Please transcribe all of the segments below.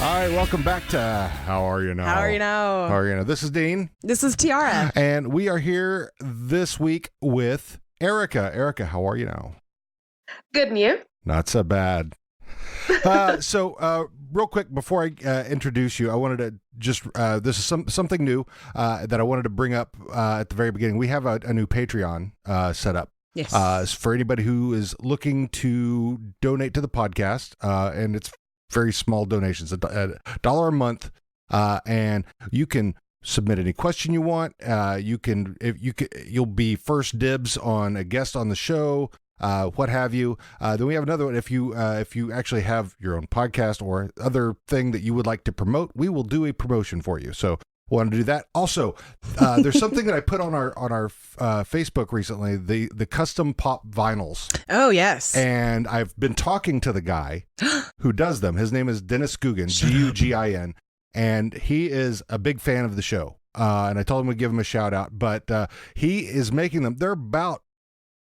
All right, welcome back to How Are You Now? How are you now? How are you now? This is Dean. This is Tiara. And we are here this week with Erica. Erica, how are you now? Good, and you? Not so bad. So, real quick, before I introduce you, I wanted to just, this is something new that I wanted to bring up at the very beginning. We have a new Patreon set up. Yes. For anybody who is looking to donate to the podcast, and it's very small donations, $1 a month, and you can submit any question you want. You'll be first dibs on a guest on the show, what have you. Then we have another one. If you actually have your own podcast or other thing that you would like to promote, we will do a promotion for you. So wanted to do that. Also, there's something that I put on our Facebook recently, the custom pop vinyls. Oh, yes. And I've been talking to the guy who does them. His name is Dennis Gugin, Gugin, and he is a big fan of the show. And I told him we'd give him a shout out, but he is making them. They're about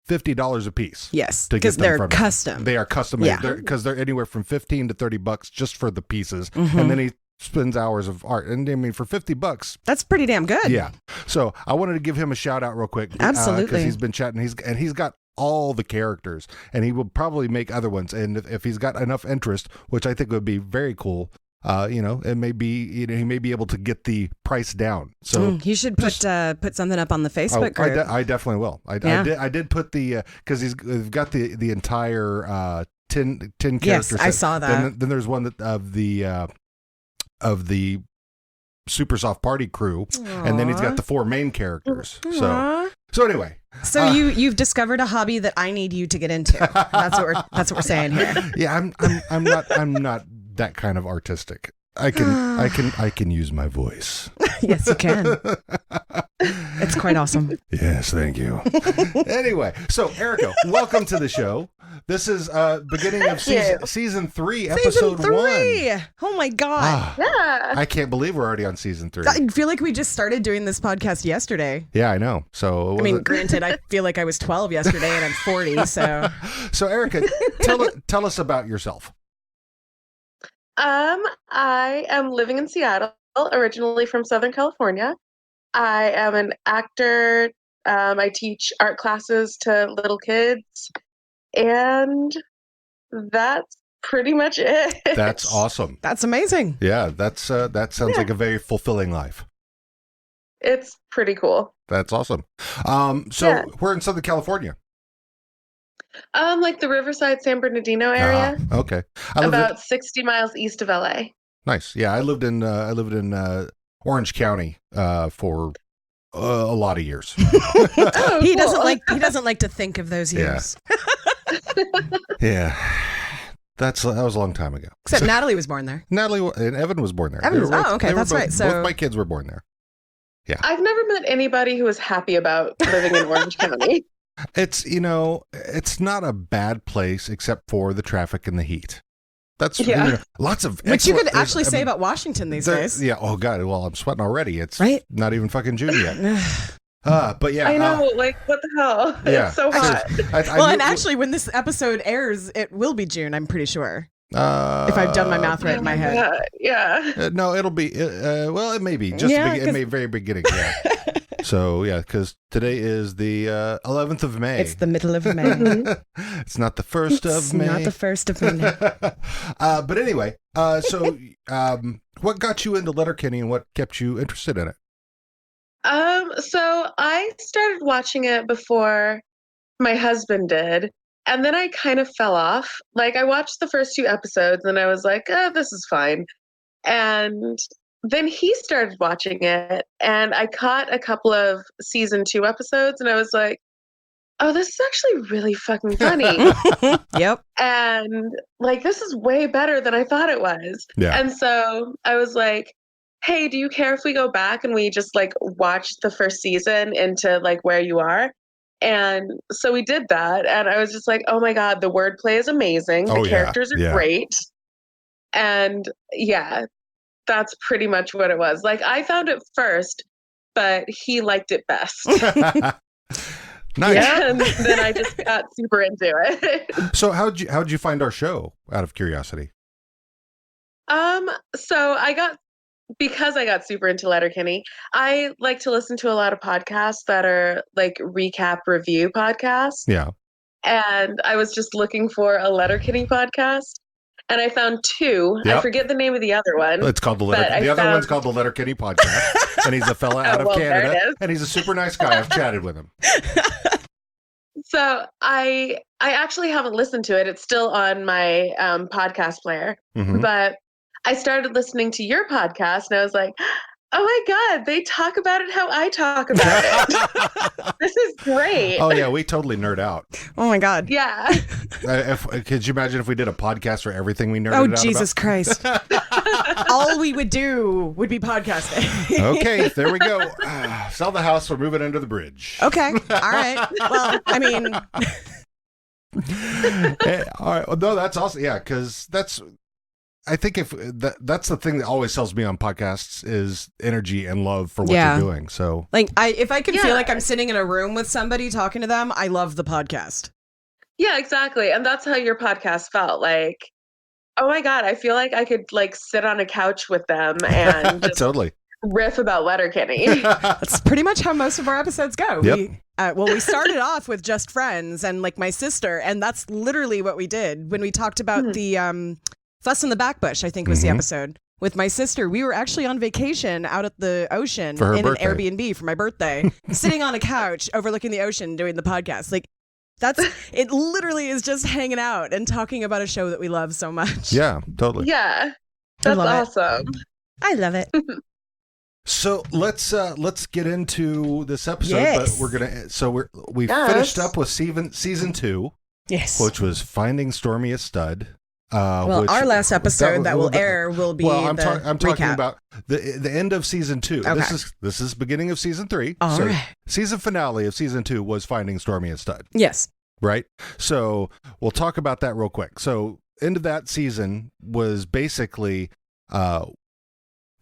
$50 a piece. Yes, because they're custom. They are custom made because they're anywhere from $15 to $30 just for the pieces, and then he spends hours of art. And I mean, for $50, that's pretty damn good. Yeah. So I wanted to give him a shout out real quick. Absolutely, because he's been chatting. He's got all the characters, and he will probably make other ones. And if he's got enough interest, which I think would be very cool. It may be, he may be able to get the price down. So you should put something up on the Facebook group. I definitely will. I did put the because we've got the entire 10 characters. Yes, I saw that. Then there's one of the Super Soft Party crew, and then he's got the 4 main characters. So anyway. So you've discovered a hobby that I need you to get into. That's what we're saying here. Yeah, I'm not that kind of artistic. I can use my voice. Yes, you can. It's quite awesome. Yes, thank you. Anyway, so Erica, welcome to the show. This is beginning of season 3, episode 1. Oh my god! Yeah, I can't believe we're already on season 3. I feel like we just started doing this podcast yesterday. Yeah, I know. So I mean, granted, I feel like I was 12 yesterday and I'm 40. So Erica, tell us about yourself. I am living in Seattle, originally from Southern California. I am an actor. I teach art classes to little kids, and that's pretty much it. That's awesome. That's amazing. Yeah, that sounds like a very fulfilling life. It's pretty cool. That's awesome. We're in Southern California. Like the Riverside, San Bernardino area. Okay. About 60 miles east of LA. Nice. Yeah, I lived in Orange County for a lot of years. He doesn't like to think of those years. Yeah. That was a long time ago. Except Natalie was born there. Natalie and Evan was born there. Okay, that's right. So both my kids were born there. Yeah. I've never met anybody who was happy about living in Orange County. It's not a bad place except for the traffic and the heat. That's lots of which you could actually say about Washington these days. Yeah. Oh God. Well, I'm sweating already. It's not even fucking June yet. But yeah. I know. Like, what the hell? Yeah. It's so hot. And actually, when this episode airs, it will be June. I'm pretty sure. If I've done my math right in my head. Yeah. No, it'll be. Well, it may be just it may very beginning. Yeah. So yeah, because today is the 11th of May. It's the middle of May. It's not the 1st of May. Not the 1st of May. But anyway, what got you into Letterkenny and what kept you interested in it? So I started watching it before my husband did, and then I kind of fell off. Like, I watched the first 2 episodes and I was like, this is fine. And then he started watching it, and I caught a couple of season 2 episodes, and I was like, oh, this is actually really fucking funny. Yep. And like, this is way better than I thought it was. Yeah. And so I was like, hey, do you care if we go back and we just like watch the first season into like where you are? And so we did that. And I was just like, oh my God, the wordplay is amazing. The characters are great. And yeah, that's pretty much what it was. Like, I found it first, but he liked it best. Nice. Yeah, and then I just got super into it. So how'd you find our show, out of curiosity? So because I got super into Letterkenny, I like to listen to a lot of podcasts that are like recap review podcasts. Yeah. And I was just looking for a Letterkenny podcast, and I found two. Yep. I forget the name of the other one. It's called the other one's called the Letterkenny Podcast, and he's a fella out of Canada, and he's a super nice guy. I've chatted with him. So I actually haven't listened to it. It's still on my podcast player, but I started listening to your podcast, and I was like, oh my God, they talk about it how I talk about it. This is great. Oh, yeah, we totally nerd out. Oh my God. Yeah. Could you imagine if we did a podcast for everything we nerded out about? Oh, Jesus Christ. All we would do would be podcasting. Okay, there we go. Sell the house, we're moving under the bridge. Okay, all right. Well, I mean... All right. Well, no, that's awesome. Yeah, because I think if that's the thing that always sells me on podcasts is energy and love for what you're doing. So, like, if I can feel like I'm sitting in a room with somebody talking to them, I love the podcast. Yeah, exactly. And that's how your podcast felt. Like, oh my God, I feel like I could like sit on a couch with them and just totally riff about Letterkenny. That's pretty much how most of our episodes go. Yep. We started off with just friends and like my sister, and that's literally what we did when we talked about the Fuss in the Backbush, I think was the episode. With my sister, we were actually on vacation out at the ocean in an Airbnb for my birthday, sitting on a couch overlooking the ocean doing the podcast. Like, it literally is just hanging out and talking about a show that we love so much. Yeah, totally. Yeah, that's awesome. I love it. So let's get into this episode. Yes. But we finished up with season 2, yes, which was Finding Stormy a Stud. Our last episode that will air will be. Well, I'm recap. talking about the end of season 2. Okay. This is beginning of season 3. All so right. Season finale of season 2 was Finding Stormy a Stud. Yes. Right. So we'll talk about that real quick. So end of that season was basically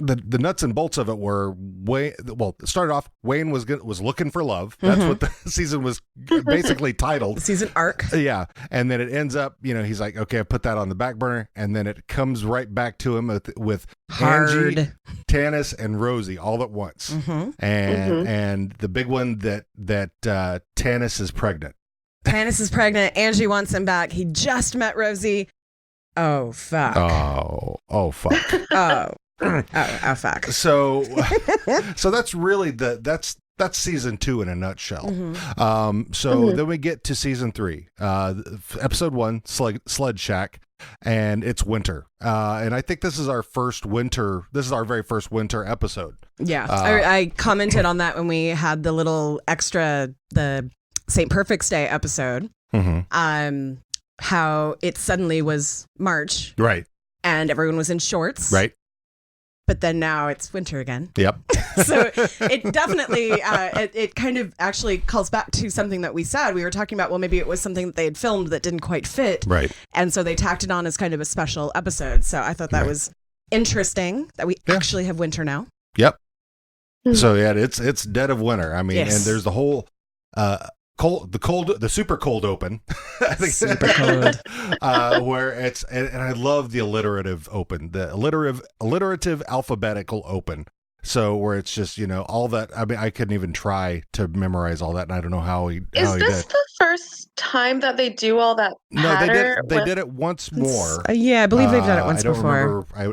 the nuts and bolts of it were it started off Wayne was looking for love. That's what the season was basically titled. The season arc. Yeah. And then it ends up, he's like, okay, I put that on the back burner. And then it comes right back to him with Angie, Tanis, and Rosie all at once. And the big one that Tanis is pregnant. Tanis is pregnant. Angie wants him back. He just met Rosie. Oh, fuck. Oh, fuck. Oh, fuck. So that's really that's season 2 in a nutshell. Then we get to season 3, episode 1, Sled Shack, and it's winter. And I think this is our very first winter episode. Yeah. I commented on that when we had the little extra, the St. Perfect's Day episode. How it suddenly was March. Right. And everyone was in shorts. Right. But then now it's winter again. Yep. So it definitely, it kind of actually calls back to something that we said. We were talking about, well, maybe it was something that they had filmed that didn't quite fit. Right. And so they tacked it on as kind of a special episode. So I thought that was interesting that we actually have winter now. Yep. So yeah, it's dead of winter. I mean, and there's the whole, the super cold open. I think super cold. Where it's and I love the alliterative open, the alliterative alphabetical open. So where it's just all that. I mean, I couldn't even try to memorize all that, and I don't know how he. Is this the first time that they do all that? No, they did it once more. Yeah, I believe they've done it once before. I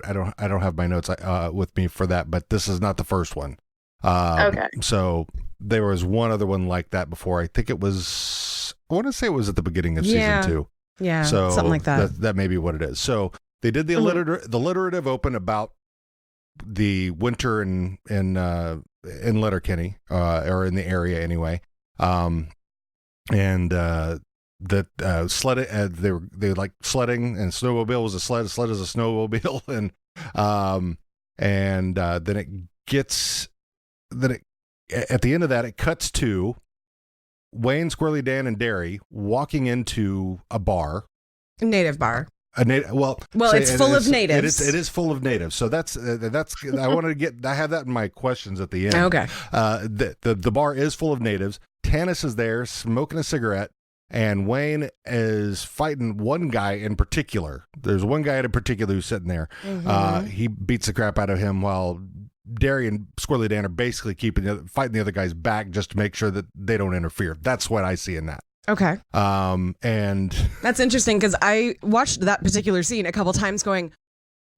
don't have my notes with me for that, but this is not the first one. Okay. So there was one other one like that before. I think I want to say it was at the beginning of season 2. Yeah, so something like that. That may be what it is. So they did the alliterative open about the winter in Letterkenny, or in the area anyway. And that they like sledding, and snowmobile was a sled is a snowmobile, and then it gets. Then at the end of that, it cuts to Wayne, Squirrely Dan, and Derry walking into a bar. A native bar. Well, it's full of natives. It is full of natives. So that's I wanted to get. I have that in my questions at the end. Okay. The bar is full of natives. Tanis is there smoking a cigarette, and Wayne is fighting one guy in particular. There's one guy in particular who's sitting there. He beats the crap out of him while Derry and Squirrely Dan are basically fighting the other guy's back just to make sure that they don't interfere. That's what I see in that. Okay. And that's interesting because I watched that particular scene a couple times going,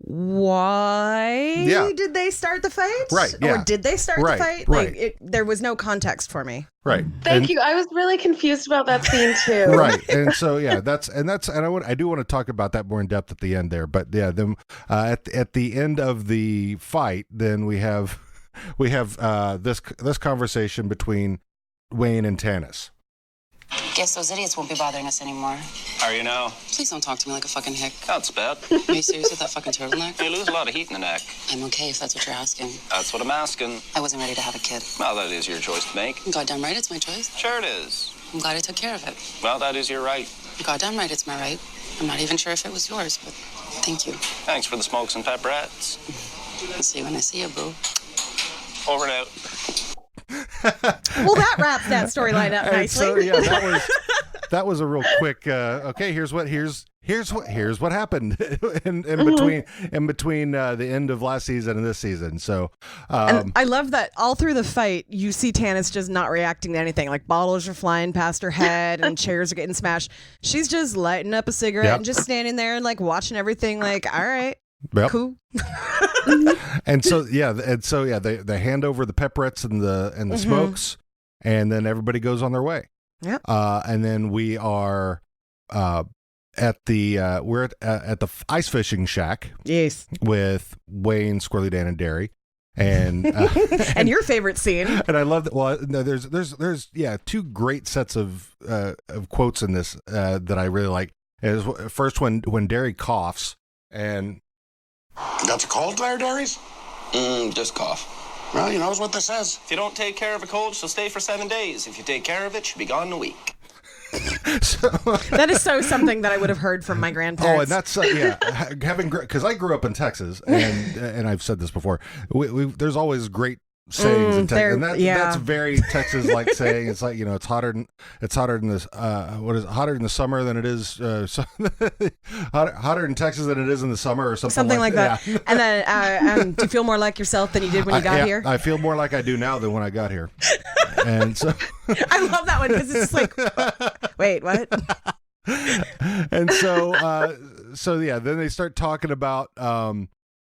why did they start the fight? Right. Yeah. Or did they start the fight? Right. Like there was no context for me. Right. Thank you. I was really confused about that scene too. Right. And so I do want to talk about that more in depth at the end there. But yeah, then at the end of the fight, then we have this conversation between Wayne and Tanis. Guess those idiots won't be bothering us anymore. How are you now? Please don't talk to me like a fucking hick. That's bad. Are you serious with that fucking turtleneck? You lose a lot of heat in the neck. I'm okay if that's what you're asking. That's what I'm asking. I wasn't ready to have a kid. Well, that is your choice to make. Goddamn right, it's my choice. Sure it is. I'm glad I took care of it. Well, that is your right. Goddamn right, it's my right. I'm not even sure if it was yours, but thank you. Thanks for the smokes and pepperettes. I'll see you when I see you, boo. Over and out. Well, that wraps that storyline up nicely. So yeah, that was a real quick. Okay, here's what happened in between the end of last season and this season. So, and I love that all through the fight, you see Tanis just not reacting to anything. Like bottles are flying past her head and chairs are getting smashed. She's just lighting up a cigarette and just standing there and like watching everything. Like, all right. Yep. Cool. and so they hand over the pepperettes and the smokes, and then everybody goes on their way. Yeah. And then we are at the ice fishing shack. Yes. With Wayne, Squirrely Dan, and Derry. And and your favorite scene. And I love that. Well, no, there's two great sets of quotes in this that I really like. Is first when Derry coughs and. Got the cold there, Darius? Just cough. Well, you knows what this says. If you don't take care of a cold, she'll stay for 7 days. If you take care of it, she'll be gone in a week. That is so something that I would have heard from my grandparents. Oh, and that's having because I grew up in Texas, and I've said this before. There's always great sayings in Texas, and that's very Texas-like saying. It's like it's hotter in this hotter in the summer than it is hotter in Texas than it is in the summer or something like that. Yeah. And then do you feel more like yourself than you did when you got here? I feel more like I do now than when I got here, and so I love that one because it's just like, wait, what? And so then they start talking about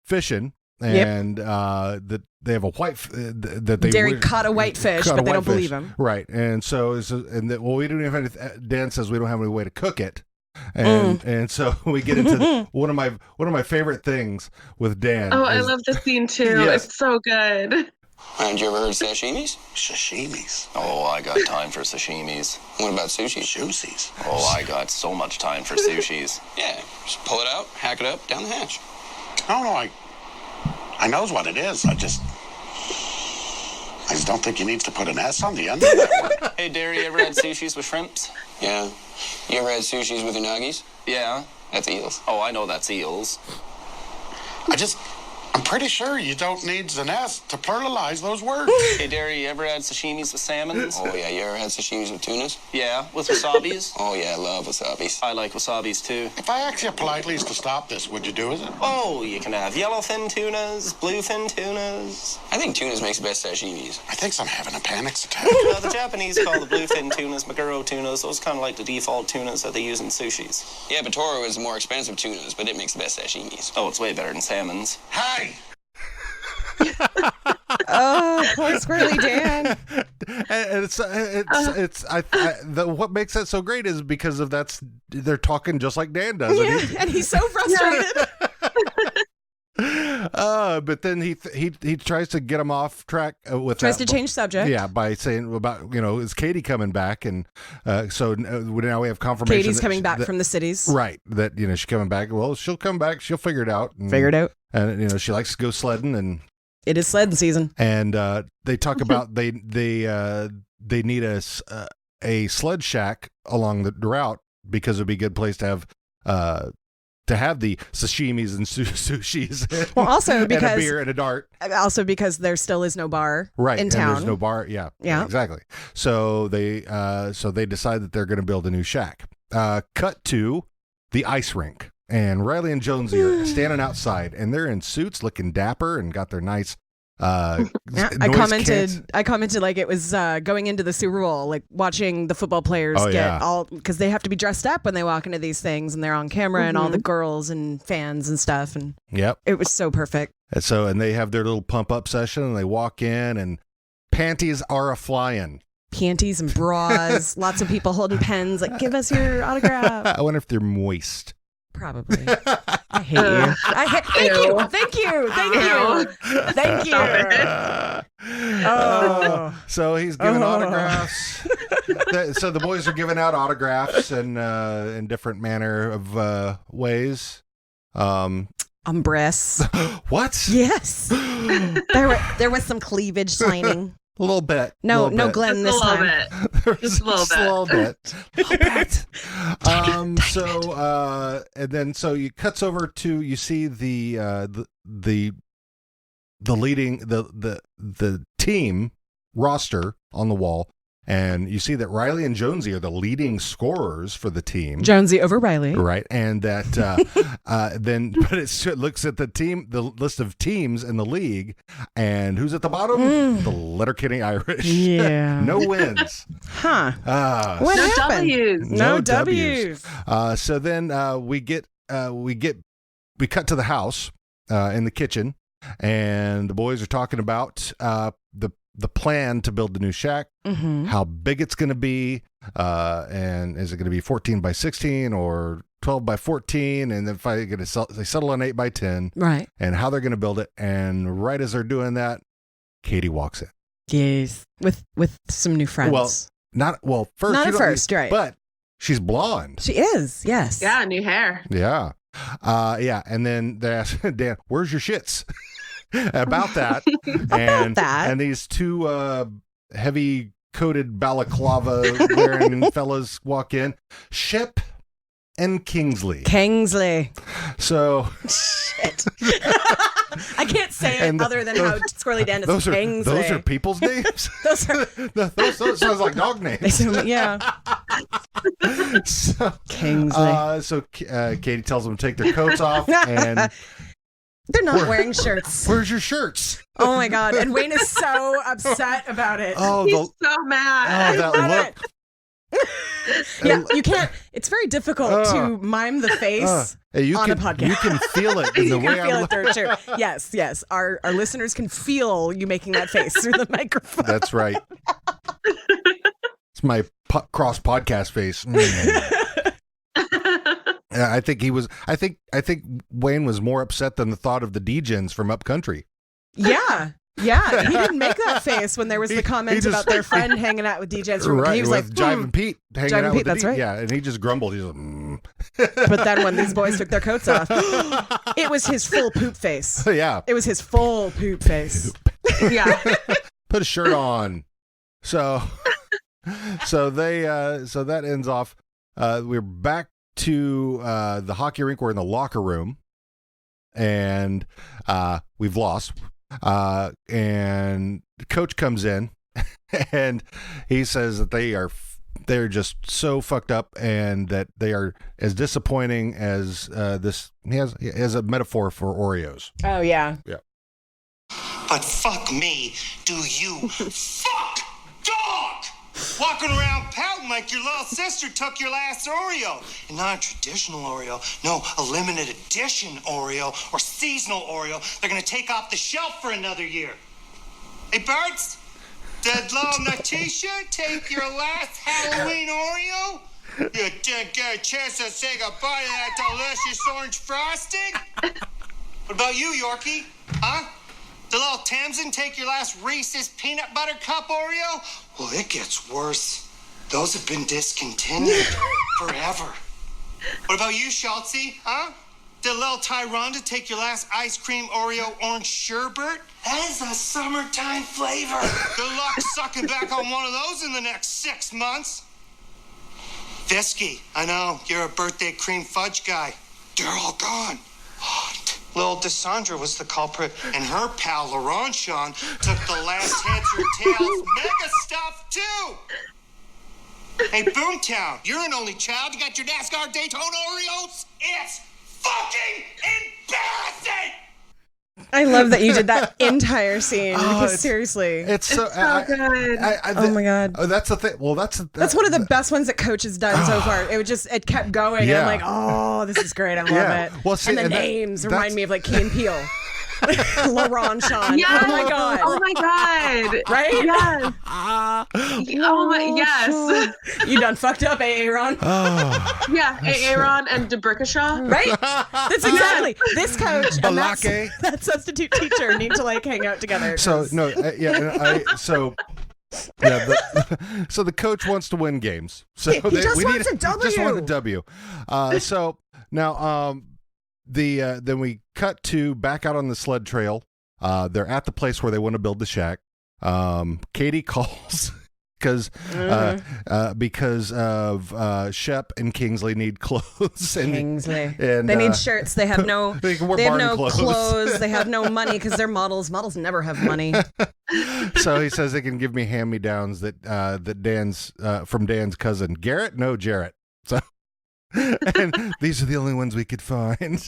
fishing. And that they have a white that they Derry caught a white fish, but they don't believe him. Right, and we don't have any. Dan says we don't have any way to cook it, and so we get into one of my favorite things with Dan. Oh, I love this scene too. Yes. It's so good. And you ever heard sashimis? Sashimis. Oh, I got time for sashimis. What about sushi? Sushis. Oh, I got so much time for sushis. Yeah, just pull it out, hack it up, down the hatch. Oh no, I knows what it is. I just don't think you need to put an S on the end of that word. Hey, Derry, you ever had sushis with shrimps? Yeah. You ever had sushis with unagis? Yeah. That's eels. Oh, I know that's eels. I'm pretty sure you don't need an S to pluralize those words. Hey, Derry, you ever had sashimis with salmons? Oh, yeah. You ever had sashimis with tunas? Yeah, with wasabis? Oh, yeah, I love wasabis. I like wasabis, too. If I asked you politely to stop this, would you do it? Oh, you can have yellowfin tunas, bluefin tunas. I think tunas makes the best sashimis. I think I'm having a panic attack. The Japanese call the bluefin tunas maguro tunas. Those kind of like the default tunas that they use in sushis. Yeah, but Toro is the more expensive tunas, but it makes the best sashimis. Oh, it's way better than salmons. Hey! Oh, poor Squirrely Dan. And what makes that so great is because of they're talking just like Dan does. Yeah, and he's so frustrated. But then he tries to get him off track tries to change subject. Yeah, by saying about is Katie coming back, and so now we have confirmation. Katie's coming back from the cities, right? That she's coming back. Well, she'll come back. She'll figure it out. And she likes to go sledding, and it is sledding season. And they talk about they need a sled shack along the route because it'd be a good place to have to have the sashimis and sushis. Well, also and because a beer and a dart. Also because there still is no bar Right, in and town. there's no bar. Yeah, Yeah. exactly. So they decide that they're going to build a new shack. Cut to the ice rink, and Riley and Jonesy are standing outside, and they're in suits, looking dapper, and got their nice. I commented like it was going into the Super Bowl, like watching the football players all because they have to be dressed up when they walk into these things, and they're on camera, and all the girls and fans and stuff, and it was so perfect. And they have their little pump up session, and they walk in, and panties are a flying. Panties and bras, lots of people holding pens, like give us your autograph. I wonder if they're moist. Probably. I hate you. Thank you. So he's giving autographs. So the boys are giving out autographs in different manner of ways. Breasts. What? Yes. There was some cleavage signing. A little bit. No Glenn this time. Just a little bit. And then you cuts over to, you see the leading the team roster on the wall, and you see that Riley and Jonesy are the leading scorers for the team. Jonesy over Riley. Right. And that but it looks at the list of teams in the league, and who's at the bottom? The Letterkenny Irish. Yeah. No wins. Huh. What happened? No W's. So then we cut to the house in the kitchen, and the boys are talking about the plan to build the new shack, how big it's going to be, and is it going to be 14 by 16 or 12 by 14, and then finally they settle on 8 by 10, right? And how they're going to build it. And right as they're doing that, Katie walks in. Yes, with some new friends. Not first, right? But she's blonde. She is, yes. Yeah, new hair. Yeah, and then they ask Dan, "Where's your shits?" About that. And these two heavy coated balaclava wearing fellas walk in. Ship and Kingsley. So shit. I can't say it other than how Squirrely Dan is Kingsley. Those are people's names? those sounds like dog names. Yeah. So, Kingsley. Katie tells them to take their coats off, and they're not wearing shirts. Where's your shirts? Oh my God. And Wayne is so upset about it. Oh, he's so mad. Oh, that look. Yeah, you can't. It's very difficult to mime the face on a podcast. You can feel it in the way I look. You can feel it through, too. Yes. Our listeners can feel you making that face through the microphone. That's right. It's my cross podcast face. I think Wayne was more upset than the thought of the D-Gens from Upcountry. Yeah. He didn't make that face when there was the comment about their friend hanging out with DJs. Right, he was with like, Jive and Pete hanging out with that's right. Yeah, and he just grumbled. He's like, But then when these boys took their coats off, it was his full poop face. Yeah. It was his full poop face. Yeah. Put a shirt on. So that ends off. We're back to the hockey rink. We're in the locker room, and we've lost. And the coach comes in, and he says that they're just so fucked up, and that they are as disappointing as this. He has a metaphor for Oreos. Oh yeah. But fuck me, do you? Fuck dog! Walking around pouting like your little sister took your last Oreo. And not a traditional Oreo. No, a limited edition Oreo or seasonal Oreo. They're going to take off the shelf for another year. Hey, Birds, did little Natisha take your last Halloween Oreo? You didn't get a chance to say goodbye to that delicious orange frosting? What about you, Yorkie? Huh? Did little Tamsin take your last Reese's Peanut Butter Cup Oreo? Well, it gets worse. Those have been discontinued forever. What about you, Schultzy? Huh? Did little Tyronda take your last ice cream Oreo orange sherbet? That is a summertime flavor. Good luck sucking back on one of those in the next 6 months. Visky, I know, you're a birthday cream fudge guy. They're all gone. Little Dissandra was the culprit, and her pal Laurentian took the last heads or tails mega stuff too. Hey, Boomtown, you're an only child. You got your NASCAR Daytona Oreos? It's fucking embarrassing! I love that you did that entire scene. Because seriously, it's so good. Oh my God. Oh, that's the thing. Well, that's one of the best ones that Coach has done so far. It kept going. Yeah. And I'm like, oh, this is great. I love Yeah. it. Well, see, and the and names that's- remind me of like Key and Peele. Laurentian. Yeah. Oh my God. Oh my God. Right? Yes. Oh my, yes. You done fucked up, Aaron. Yeah, Aaron and DeBrickashaw. Right? That's exactly. This coach and Balake. that substitute teacher need to like hang out together. So no, so the coach wants to win games. So He just wants a W. Just want a W. So now then we cut to back out on the sled trail. They're at the place where they want to build the shack. Katie calls because of Shep and Kingsley need clothes. And they need shirts. They have no. They can wear They have barn no clothes. They have no money because they're models. Models never have money. So he says they can give me hand-me-downs that Dan's from Dan's cousin Garrett. No, Jarrett. So. And these are the only ones we could find.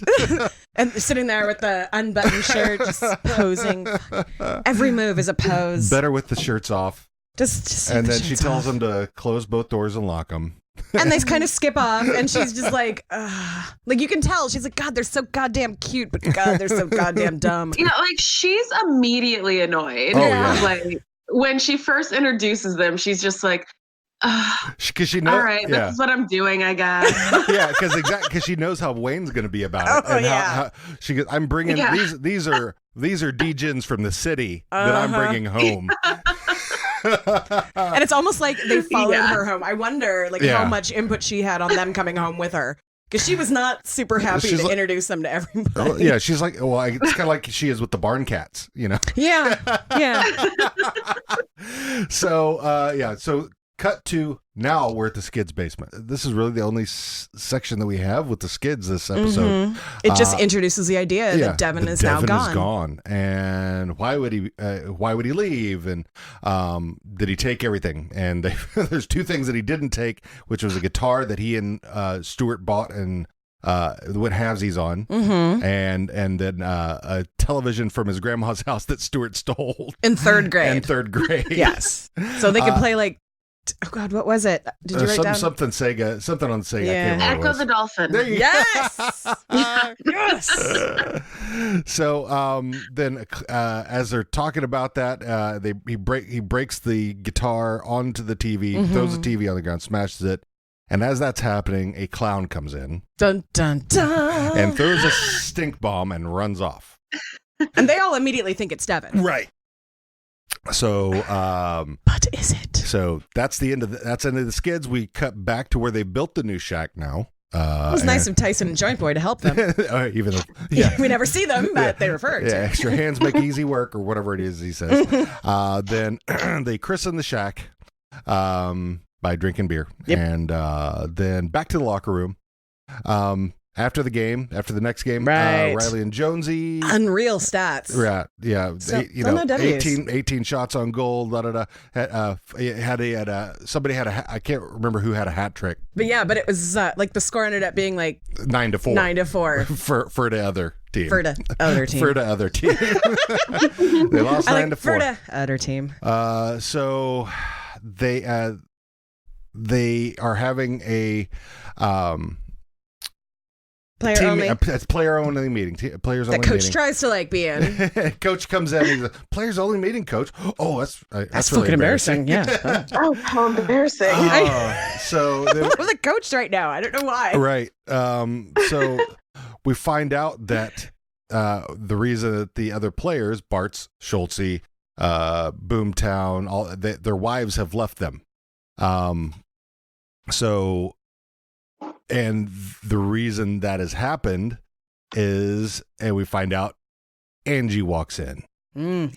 And sitting there with the unbuttoned shirt, just posing. Every move is a pose. Better with the shirts off. Just And then she tells him to close both doors and lock them. And they kind of skip off, and she's just like you can tell she's like, God, they're so goddamn cute, but God, they're so goddamn dumb. Yeah, like she's immediately annoyed. Oh, yeah. Like when she first introduces them, she's just like, because she knows. All right, this is what I'm doing, I guess. Yeah, because she knows how Wayne's going to be about it. Oh, And yeah. how she goes, I'm bringing these are D-gens from the city that I'm bringing home. And it's almost like they followed her home. I wonder how much input she had on them coming home with her. Because she was not super happy to introduce them to everybody. Yeah, she's like, well, it's kind of like she is with the barn cats, you know? Yeah, yeah. So cut to now we're at the Skids basement. This is really the only section that we have with the Skids this episode. Mm-hmm. It just introduces the idea that Devin is now gone. Devin is gone. And why would he leave? And did he take everything? And there's two things that he didn't take, which was a guitar that he and Stuart bought and went halvesies on, and then a television from his grandma's house that Stuart stole in third grade. Yes. So they could play like, oh God, what was it? Did you write down? Something Sega, something on Sega. Yeah. I can't remember what it Echo was. the Dolphin. There you Yes. So then as they're talking about that, he breaks the guitar onto the TV, throws the TV on the ground, smashes it, and as that's happening, a clown comes in, Dun dun dun, and throws a stink bomb and runs off. And they all immediately think it's Devin. Right. So, but is it? So that's the end of the Skids. We cut back to where they built the new shack now. It was nice of Tyson and Joint Boy to help them. Even though, we never see them, but they refer to. Yeah, extra hands make easy work, or whatever it is he says. Then they christen the shack by drinking beer, and then back to the locker room. After the next game, right. Riley and Jonesy. Unreal stats. Right. Yeah. So, 18 shots on goal. Somebody had I can't remember who had a hat trick. But it was like the score ended up being like 9-4. 9-4. For the other team. For the other team. For the other team. They lost 9-4. For the other team. So they are having a player only. It's player only meeting. Players only that coach meeting. tries to like be in. Coach comes in. He's like, players only meeting. Coach. Oh, that's really fucking embarrassing. Yeah. Oh, how embarrassing. So I'm the coach right now. I don't know why. Right. So we find out that the reason that the other players, Bartz, Schultze, Boomtown, their wives have left them. So. And the reason that has happened is, and we find out, Angie walks in.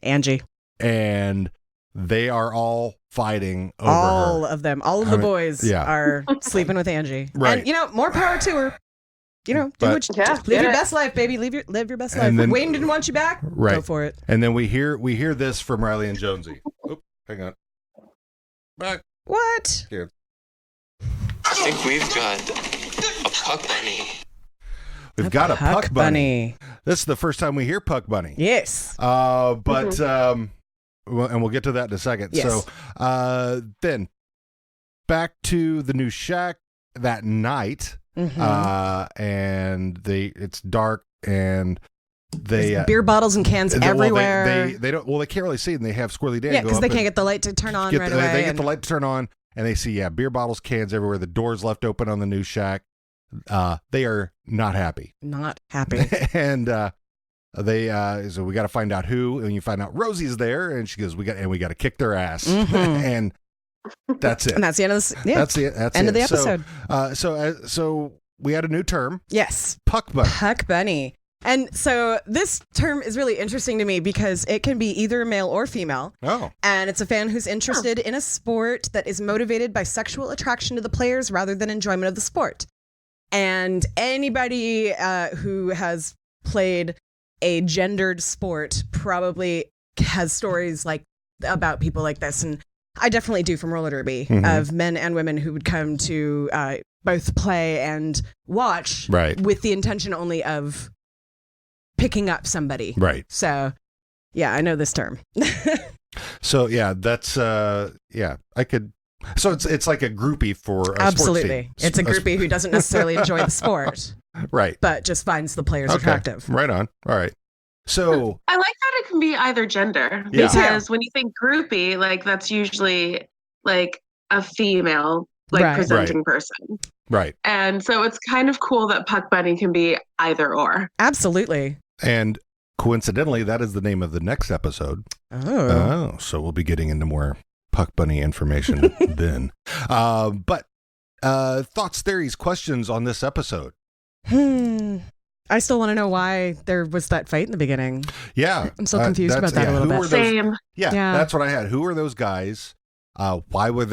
Angie. And they are all fighting over all her. of them. All of the boys are sleeping with Angie. Right. And, more power to her. live your best life, baby. Live your best life. then- Wayne didn't want you back. Right. Go for it. And then we hear this from Riley and Jonesy. Oop, hang on. Back. What? Here. I think we've got a puck bunny. We've got a Puck Bunny. This is the first time we hear Puck Bunny. Yes. But and we'll get to that in a second. Yes. So then back to the new shack that night. And it's dark and they beer bottles and cans everywhere. They can't really see, and they have Squirrely Dan. Yeah, because they can't get the light to turn on right away. They get the light to turn on, and they see beer bottles, cans everywhere. The doors left open on the new shack. They are not happy. Not happy. And so we got to find out who, and you find out Rosie's there, and she goes, we got to kick their ass, and that's it. And that's the end of the That's the end of the episode. So we had a new term. Yes. Puck Bunny. Puck Bunny. And so this term is really interesting to me because it can be either male or female. Oh. And it's a fan who's interested in a sport that is motivated by sexual attraction to the players rather than enjoyment of the sport. And anybody who has played a gendered sport probably has stories about people like this. And I definitely do from roller derby of men and women who would come to both play and watch with the intention only of picking up somebody. Right. So, yeah, I know this term. So, yeah, that's, I could. So it's like a groupie for a Absolutely. sports team. It's a groupie who doesn't necessarily enjoy the sport. Right. But just finds the players attractive. Right on. All right. So I like that it can be either gender because when you think groupie, that's usually a female presenting person. Right. And so it's kind of cool that Puck Bunny can be either or. Absolutely. And coincidentally, that is the name of the next episode. Oh. So we'll be getting into more Puck Bunny information then. But thoughts, theories, questions on this episode? I still want to know why there was that fight in the beginning. Yeah. I'm still confused about that a little bit. Same. Yeah, that's what I had. Who are those guys? Why were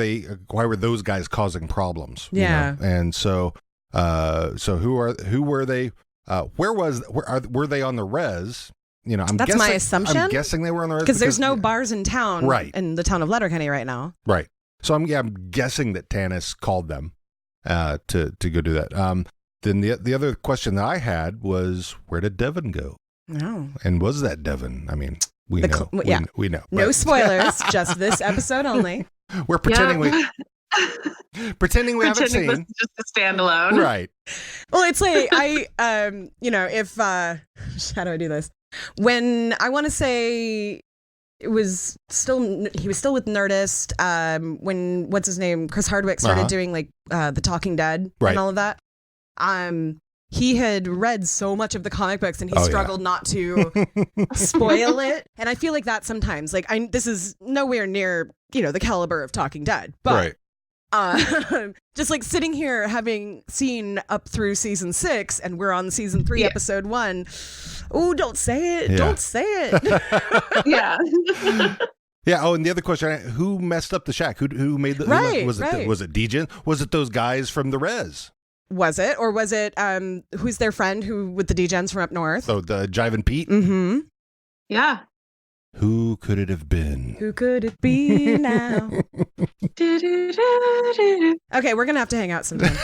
those guys causing problems? Yeah. You know? And so who were they? Were they on the res? You know, That's my assumption. I'm guessing they were on the res because there's no bars in town, right, in the town of Letterkenny right now. Right. So I'm guessing that Tanis called them to go do that. Then the other question that I had was, where did Devin go? No. And was that Devin? I mean, we know. We know. No spoilers, just this episode only. We're pretending we haven't seen. This is just a standalone. Right. Well, it's like if how do I do this? When I want to say he was still with Nerdist. When what's his name, Chris Hardwick started doing the Talking Dead and all of that. He had read so much of the comic books and he struggled not to spoil it. And I feel like that sometimes, this is nowhere near, the caliber of Talking Dead, but just sitting here having seen up through season 6 and we're on season 3, episode 1. Oh, don't say it. Yeah. Don't say it. Yeah. Yeah. Oh, and the other question, who messed up the shack? Who made the, was it Degen? Was it those guys from the res? Was it? Or was it, who's their friend with the Degens from up north? Oh, the Jive and Pete? Mm-hmm. Yeah. Who could it have been? Who could it be now? Okay, we're going to have to hang out sometime.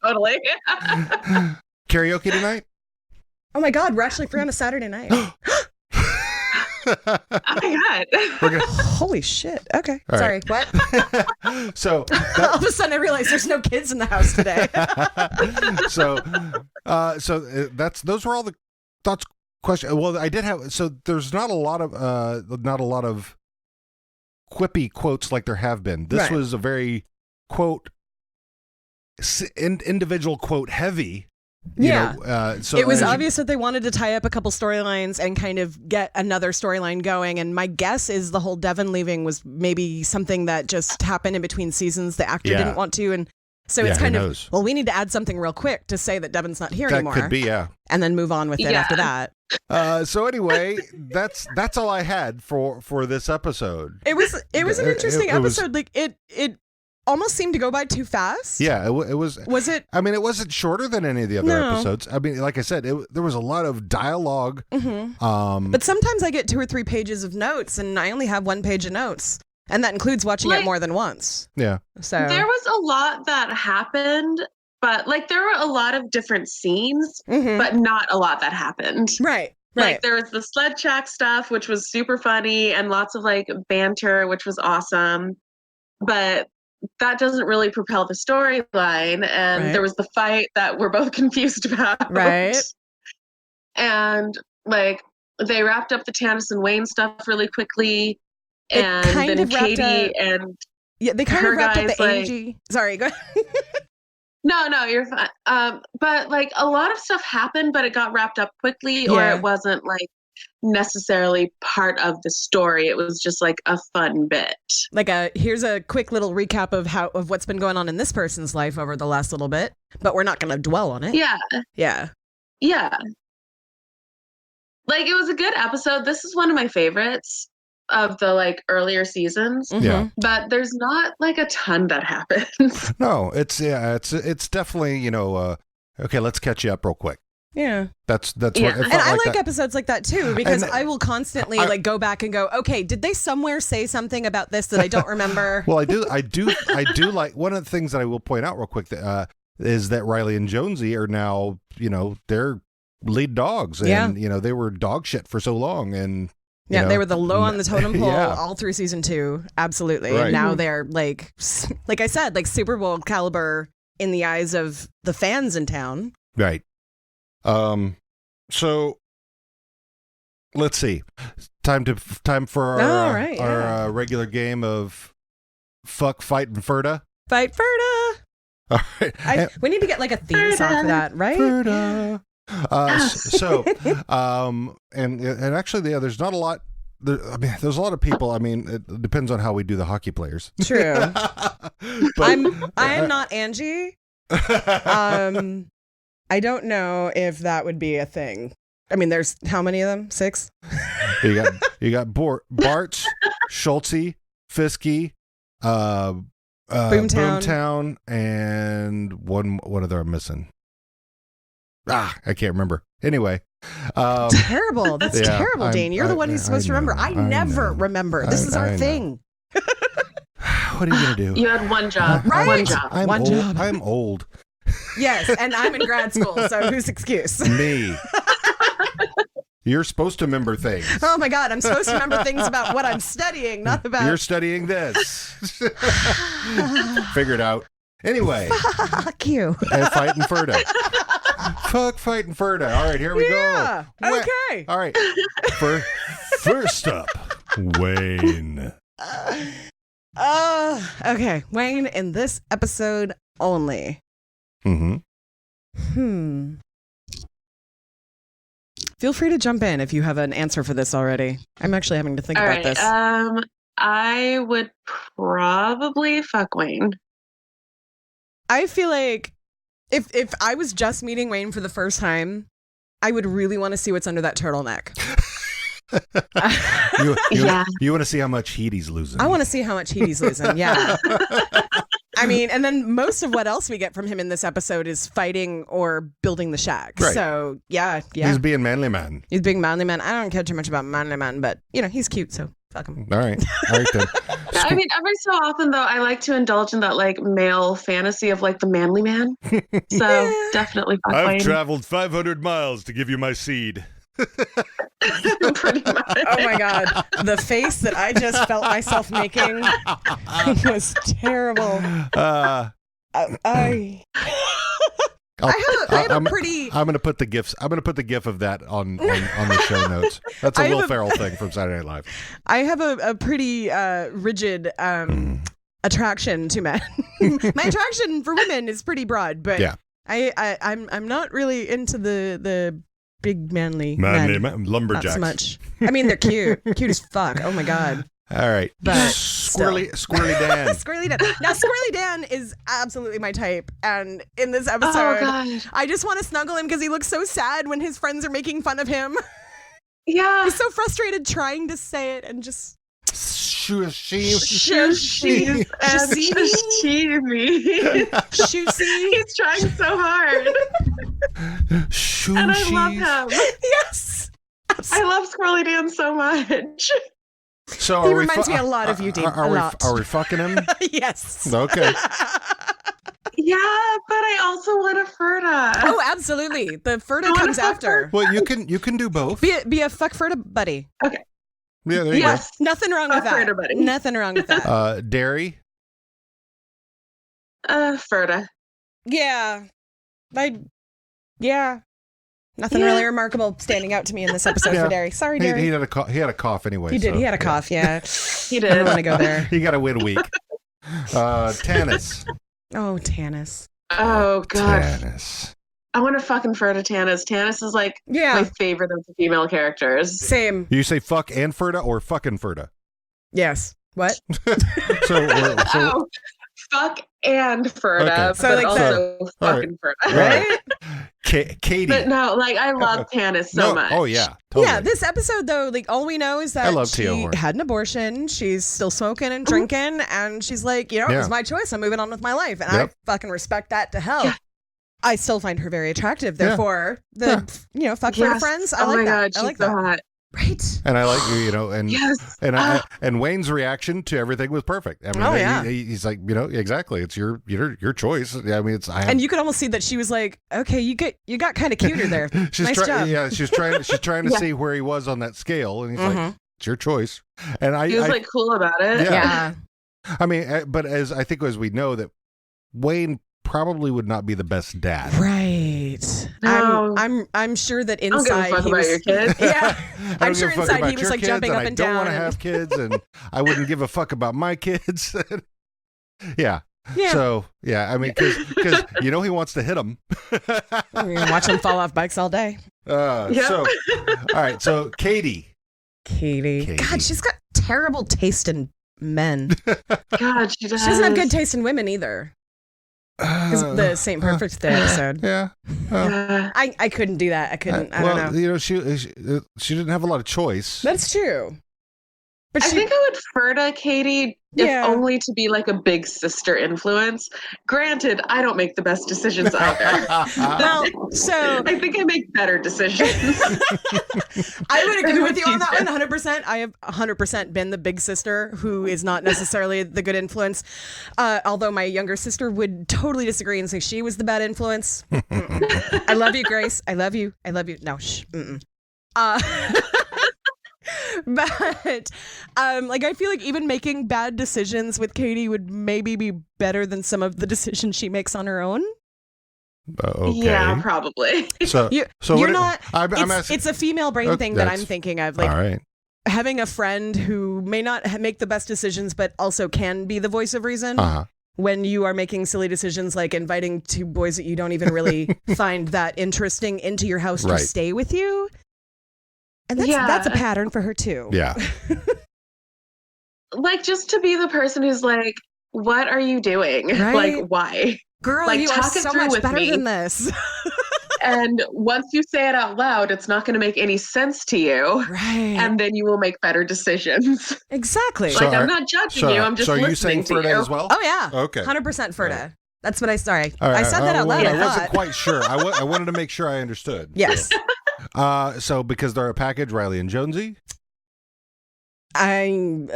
Totally. Karaoke tonight? Oh my God, we're actually free on a Saturday night. Oh my God. Holy shit. Okay. All Sorry. Right. What? So all of a sudden I realized there's no kids in the house today. Those were all the thoughts, questions. Well, I did have, so there's not a lot of quippy quotes like there have been. This was a very quote individual quote heavy. So it was obvious that they wanted to tie up a couple storylines and kind of get another storyline going. And my guess is the whole Devin leaving was maybe something that just happened in between seasons. The actor didn't want to. And so it's kind of, well, we need to add something real quick to say that Devin's not here anymore. That could be, yeah. And then move on with it after that. So anyway, that's all I had for this episode. It was an interesting episode. It almost seemed to go by too fast. Yeah, it was. Was it? I mean, it wasn't shorter than any of the other episodes. I mean, like I said, there was a lot of dialogue. But sometimes I get 2 or 3 pages of notes, and I only have 1 page of notes, and that includes watching it more than once. Yeah. So there was a lot that happened, but like there were a lot of different scenes, but not a lot that happened. Right. Like there was the Sled Shack stuff, which was super funny, and lots of like banter, which was awesome. But that doesn't really propel the storyline. And there was the fight that we're both confused about. Right. And like they wrapped up the Tannis and Wayne stuff really quickly. And then Katie and they kind of wrapped up the like, Angie. Sorry, go ahead. No, you're fine. But like a lot of stuff happened, but it got wrapped up quickly, or it wasn't like necessarily part of the story. It was just like a fun bit. Like here's a quick little recap of what's been going on in this person's life over the last little bit, but we're not going to dwell on it. Yeah. Like it was a good episode. This is one of my favorites of the like earlier seasons. Yeah. But there's not like a ton that happens. No, it's definitely, okay, let's catch you up real quick. Yeah. That's what it felt and I like that. episodes like that too, because I will constantly like go back and go, okay, did they somewhere say something about this that I don't remember? Well, I do like, one of the things that I will point out real quick is that Riley and Jonesy are now, they're lead dogs, and they were dog shit for so long, and they were the low on the totem pole all through season 2. Absolutely. Right. And now they're like I said, like Super Bowl caliber in the eyes of the fans in town. Right. So let's see. Time for our regular game of fuck, fight, and Ferda. Fight Ferda. All right. We need to get like a theme song for that, right? Ferda. And actually, there's not a lot. There's a lot of people. I mean, it depends on how we do the hockey players. True. I am not Angie. I don't know if that would be a thing. I mean, there's how many of them? 6? You got Bartz, Schultze, Fiske, Boomtown, and one other I'm missing. I can't remember. Anyway. Terrible. That's terrible, Dane. You're the one who's supposed to remember. I never remember. This is our thing. What are you going to do? You had one job. Right? One job. I'm old. Yes, and I'm in grad school, so whose excuse? Me. You're supposed to remember things. Oh my God, I'm supposed to remember things about what I'm studying, not about... You're studying this. Figure it out. Anyway. Fuck you. And fighting Ferda. Fuck, fighting Ferda. All right, here we go. Okay. All right. First up, Wayne. Okay. Wayne in this episode only. Feel free to jump in if you have an answer for this already. I'm actually having to think about this. I would probably fuck Wayne. I feel like if I was just meeting Wayne for the first time, I would really want to see what's under that turtleneck. You want to see how much heat he's losing. I want to see how much heat he's losing. Yeah. I mean, and then most of what else we get from him in this episode is fighting or building the shack. Right. So yeah. He's being manly man. He's being manly man. I don't care too much about manly man, but he's cute, so fuck him. All right then. I mean, every so often though, I like to indulge in that like male fantasy of like the manly man. So definitely fuck Wayne. Traveled 500 miles to give you my seed. Pretty much. Oh my God. The face that I just felt myself making was terrible. I have a pretty... I'm gonna put the gifs. I'm gonna put the gif of that on the show notes. That's a Will Ferrell thing from Saturday Night Live. I have a pretty rigid attraction to men. My attraction for women is pretty broad, but yeah. I'm not really into the big manly lumberjacks. Not so much. I mean, they're cute as fuck. Oh my God. All right, but Squirrely Dan. Squirrely Dan. Now, Squirrely Dan is absolutely my type, and in this episode, I just want to snuggle him because he looks so sad when his friends are making fun of him. Yeah, he's so frustrated trying to say it and just. Shushi's and sashimi. Shusy. He's trying so hard. And I love him. Yes. I love Squirrely Dan so much. So He reminds me a lot of you, Dean. A lot. Are we fucking him? Yes. Okay. Yeah, but I also want a Ferda. Oh, absolutely. The Ferda comes after. Well, you can do both. Be a fuck Ferda buddy. Okay. Yeah, there you Yes. Nothing wrong with Fuck that. Ferda buddy. Nothing wrong with that. go. Dairy. Ferda. Yeah. Nothing Yeah. really remarkable standing out to me in this episode Yeah. for Derry. Sorry, He Derry. had a cough. He had a cough anyway. He did. so, He had a cough. Yeah. He I don't did. want to go there. He got to wait a week. Tanis. Oh, Tanis. Oh, God. Tanis. I want to fucking Ferda Tanis. Tanis is like Yeah. my favorite of the female characters. Same. You say fuck and Ferda or fucking Ferda? Yes. What? So Oh, fuck and Ferda, Okay. So, but like, also all fucking Ferda. Right? Katie. But no, like I love Tanis so No, much. Oh yeah. Totally. Yeah, this episode though, like all we know is I that love she Tia Horn. had an abortion. She's still smoking and drinking, and she's like, it Yeah. was my choice. I'm moving on with my life, and Yep. I fucking respect that to hell. Yeah. I still find her very attractive. Yeah. Therefore, fuck for Yes. friends. I Oh like my that. God, I she's like so that. hot. Right. And I like and Yes. and Wayne's reaction to everything was perfect. I mean, Oh, yeah. he's like, exactly. It's your choice. Yeah, I mean, And you could almost see that she was like, okay, you got kind of cuter there. she's nice job. Yeah, she's trying to Yeah. see where he was on that scale, and he's Mhm. like, it's your choice. And He was like cool about it. Yeah. Yeah. I mean, but as we know that Wayne probably would not be the best dad. Right. No. I'm sure that I don't give inside a fuck he about was, your kids. Yeah. I I'm don't sure give a fuck inside about he was your like kids, jumping up and I don't want to down. have kids, and I wouldn't give a fuck about my kids. Yeah. Yeah. So yeah, I mean, because he wants to hit them. You're gonna watch them fall off bikes all day. Yep. So all right, so Katie. Katie. God, she's got terrible taste in men. God, she does. She doesn't have good taste in women either. Because the St. Perfect episode. Yeah. I couldn't do that. I couldn't. I don't know. She didn't have a lot of choice. That's true. But I think I would Ferda Katie if Yeah. only to be like a big sister influence. Granted, I don't make the best decisions either. well, so I think I make better decisions. I would agree with you on She's that one 100%. I have 100% been the big sister who is not necessarily the good influence. Although my younger sister would totally disagree and say she was the bad influence. Mm-mm. I love you, Grace. I love you. I love you. No, shh. Mm-mm. But I feel like even making bad decisions with Katie would maybe be better than some of the decisions she makes on her own. Okay. Yeah, probably. So You're what- not. I'm it's, asking. it's a female brain Okay, thing that I'm that's- thinking of. Like all right. having a friend who may not make the best decisions, but also can be the voice of reason. Uh-huh. When you are making silly decisions like inviting two boys that you don't even really find that interesting into your house to Right. stay with you. And Yeah. that's a pattern for her too. Yeah. Like just to be the person who's like, what are you doing? Right? Like, why? Girl, Like, you are talk it so through much with better me. than this. And once you say it out loud, it's not going to make any sense to you. Right. And then you will make better decisions. Exactly. So Like, are- I'm not judging you. I'm just so are you listening saying to Ferda you. as well? Oh yeah. Okay. 100% Ferda. That's what I sorry. All right, I said that out loud. I I wasn't thought. quite sure. I wanted to make sure I understood. Yes. So because they're a package, Riley and Jonesy. I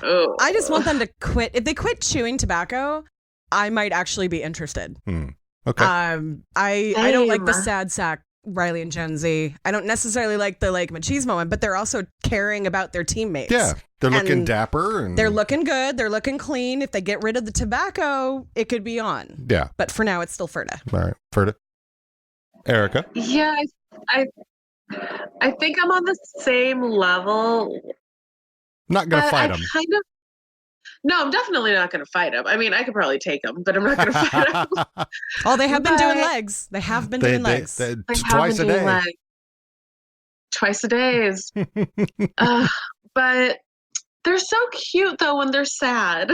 Oh. just want them to quit. If they quit chewing tobacco, I might actually be interested. Okay. I don't like the Same. sad sack Riley and Jonesy. I don't necessarily like the machismo one, but they're also caring about their teammates. yeah, they're looking and dapper and They're looking good. They're looking clean. If they get rid of the tobacco, it could be on. Yeah. But for now, it's still Ferda. All right, Ferda. Erica. Yeah, I think I'm on the same level. Not gonna But fight I them. kind of. No, I'm definitely not going to fight him. I mean, I could probably take him, but I'm not going to fight him. Oh, they have been doing But- legs. They have been doing legs. They Twice a haven't been, day. like, twice a days. But they're so cute though when they're sad.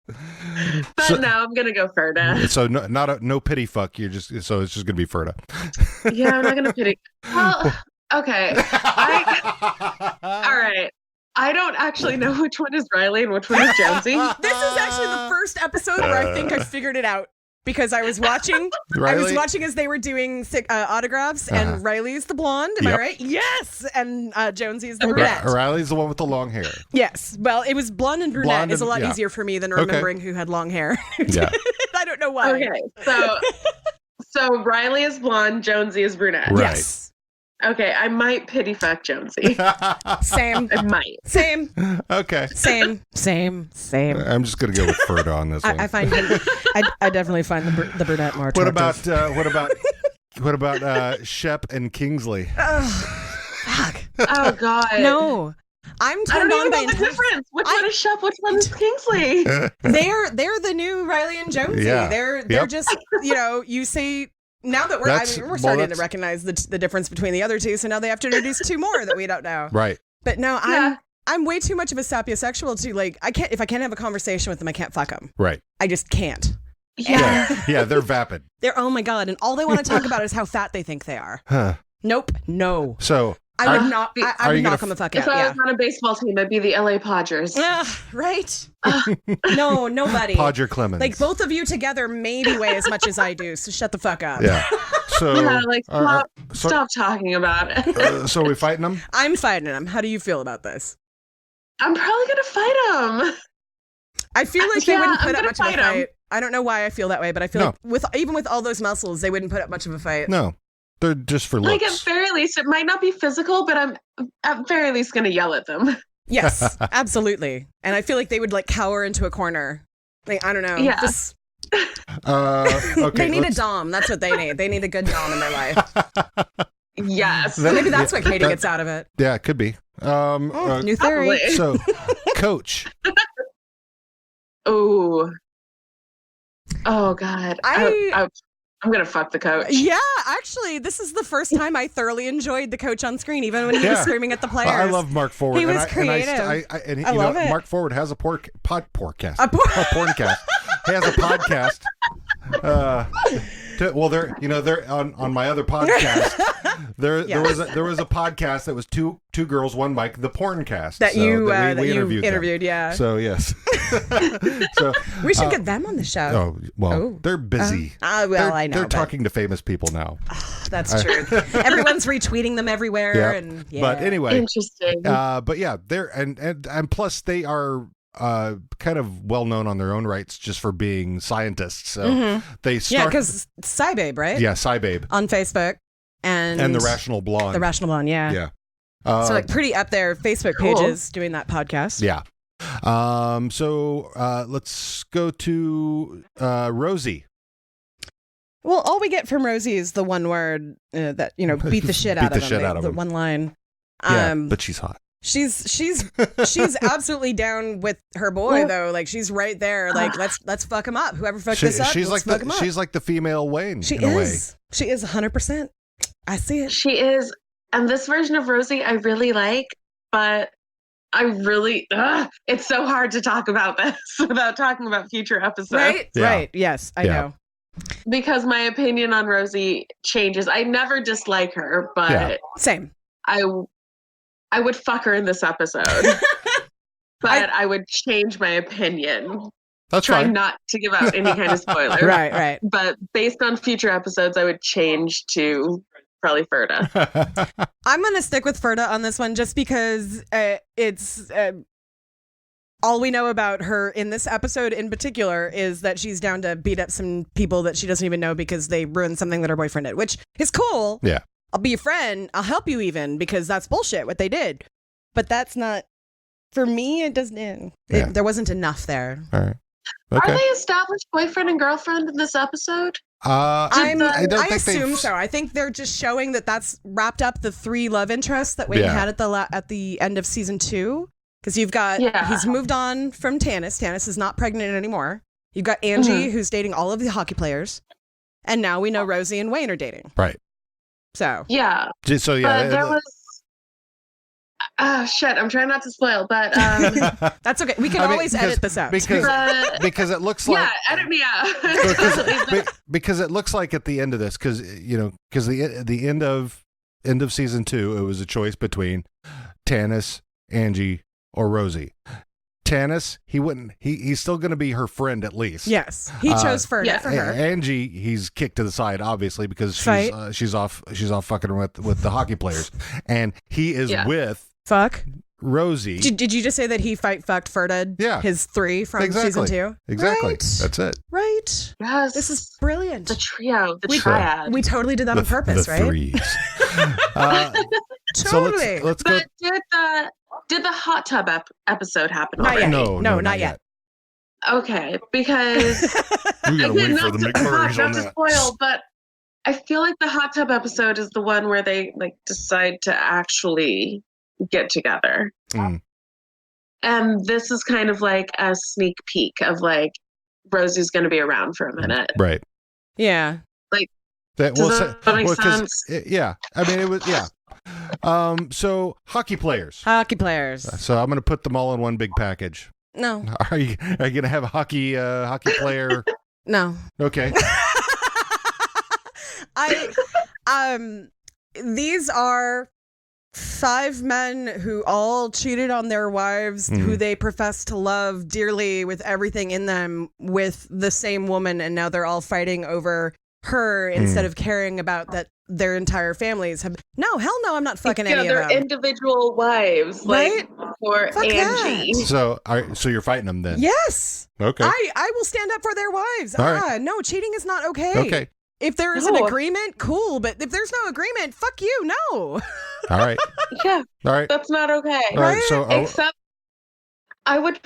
But So- no, I'm gonna go Ferda. So no pity fuck. You're just it's just gonna be Ferda. Yeah, I'm not gonna pity. Well, okay. All right. I don't actually know which one is Riley and which one is Jonesy. This is actually the first episode where I think I figured it out. Because I was watching, as they were doing autographs, and Riley's the blonde. Am I right? Yes, and Jonesy is the brunette. Riley's the one with the long hair. Yes. Well, it was blonde and brunette. Is a lot easier for me than remembering who had long hair. Yeah. I don't know why. Okay, so Riley is blonde, Jonesy is brunette. Right. Yes. Okay, I might pity fuck Jonesy. Same. I might. Same. Okay. Same. I'm just gonna go with Ferda on this one. I find him. I definitely find the brunette more attractive. What about Shep and Kingsley? Fuck. Oh God. No. I'm turned on by the difference. Which one is Shep? Which one is Kingsley? They're the new Riley and Jonesy. Yeah. They're just, you say. Now that we're starting to recognize the difference between the other two, so now they have to introduce two more that we don't know. Right. But no, I'm way too much of a sapiosexual to if I can't have a conversation with them, I can't fuck them. Right. I just can't. Yeah, they're vapid. They're, oh my God, and all they want to talk about is how fat they think they are. Huh. Nope, no. So I would not. I would knock them the fuck out. If I was on a baseball team, I'd be the LA Padres. Right? No, nobody. Podger Clemens. Like both of you together maybe weigh as much as I do, so shut the fuck up. Yeah. So stop talking about it. So are we fighting them? I'm fighting them. How do you feel about this? I'm probably gonna fight them. I feel like they wouldn't put up much of a fight. I don't know why I feel that way, but I feel like even with all those muscles, they wouldn't put up much of a fight. No. They're just for looks. Like at very least, it might not be physical, but I'm at very least going to yell at them. Yes, absolutely. And I feel like they would like cower into a corner. Like, I don't know. Yeah. Okay, they need a dom. That's what they need. They need a good dom in their life. Yes. Maybe that's what Katie gets out of it. Yeah, it could be. New theory. So, Coach. Oh God. I'm going to fuck the coach. Yeah, actually, this is the first time I thoroughly enjoyed the coach on screen, even when he was screaming at the players. I love Mark Forward. He was creative. I love it. Mark Forward has a porncast. He has a podcast. They're on my other podcast. There was a podcast that was two girls, one mic, the Porncast that we interviewed. Yeah. So yes. So we should get them on the show. They're busy. I know. They're talking to famous people now. That's true. Everyone's retweeting them everywhere, But anyway, interesting. But yeah, they're and plus they are kind of well known on their own rights just for being scientists. So they start because SciBabe, right? Yeah, SciBabe on Facebook and the Rational Blonde. The Rational Blonde, yeah. So like pretty up there Facebook pages doing that podcast. Yeah. So let's go to Rosie. Well, all we get from Rosie is the one word that beat the shit out of him. The one line. But she's hot. She's absolutely down with her boy though. Like she's right there. Like let's fuck him up. Whoever fucked this up, fuck him up. She's like the female Wayne. She is 100%. I see it. She is, and this version of Rosie I really like, but I really it's so hard to talk about this without talking about future episodes. Right? Yeah. Right. Yes, I know. Because my opinion on Rosie changes. I never dislike her, but same. I would fuck her in this episode, but I would change my opinion. That's Try fine. not to give out any kind of spoiler. Right. But based on future episodes, I would change to probably Ferda. I'm going to stick with Ferda on this one just because it's all we know about her in this episode in particular is that she's down to beat up some people that she doesn't even know because they ruined something that her boyfriend did, which is cool. Yeah. I'll be your friend. I'll help you even because that's bullshit what they did. But that's not, for me, it doesn't, there wasn't enough there. All right. Okay. Are they established boyfriend and girlfriend in this episode? I assume so. I think they're just showing that that's wrapped up the 3 love interests that Wayne had at the end of season 2. Because you've got, he's moved on from Tanis. Tanis is not pregnant anymore. You've got Angie, who's dating all of the hockey players. And now we know Rosie and Wayne are dating. Right. So. Yeah. So, yeah. But there was... Oh, shit. I'm trying not to spoil, but... That's okay. We can always edit this out. Because it looks like... Yeah, edit me out. because it looks like at the end of this, because the end of season 2, it was a choice between Tanis, Angie, or Rosie. Tanis, he wouldn't. He's still going to be her friend at least. Yes, he chose Ferda for her. Angie, he's kicked to the side obviously because she's off fucking with the hockey players, and he is with Rosie. Did you just say that he fucked Ferda? Yeah, his 3 from season 2. Exactly. Right. That's it. Right. Yes. This is brilliant. The trio, triad. We totally did that on purpose, the right? Threes. Totally. So let's go. But did the hot tub episode happen Not already? yet. No, not yet. Okay, because We gotta wait for not the to- McMurrays not on to that. spoil, but I feel like the hot tub episode is the one where they like decide to actually get together. Mm. And this is kind of like a sneak peek of like Rosie's going to be around for a minute. Right. Yeah. That Does that make 'cause sense? yeah. I mean, it was so hockey players. So I'm going to put them all in one big package. No. Are you going to have a hockey player? No. Okay. These are 5 men who all cheated on their wives, who they profess to love dearly with everything in them, with the same woman, and now they're all fighting over her instead of caring about that their entire families have. No, hell no, I'm not fucking any of they're them. individual wives, Right? like for Fuck Angie. So you're fighting them then? Yes. Okay. I will stand up for their wives. All right. No, cheating is not okay. Okay. If there is an agreement, cool. But if there's no agreement, fuck you. No. All right. Yeah. All right. That's not okay. All right. So Except I would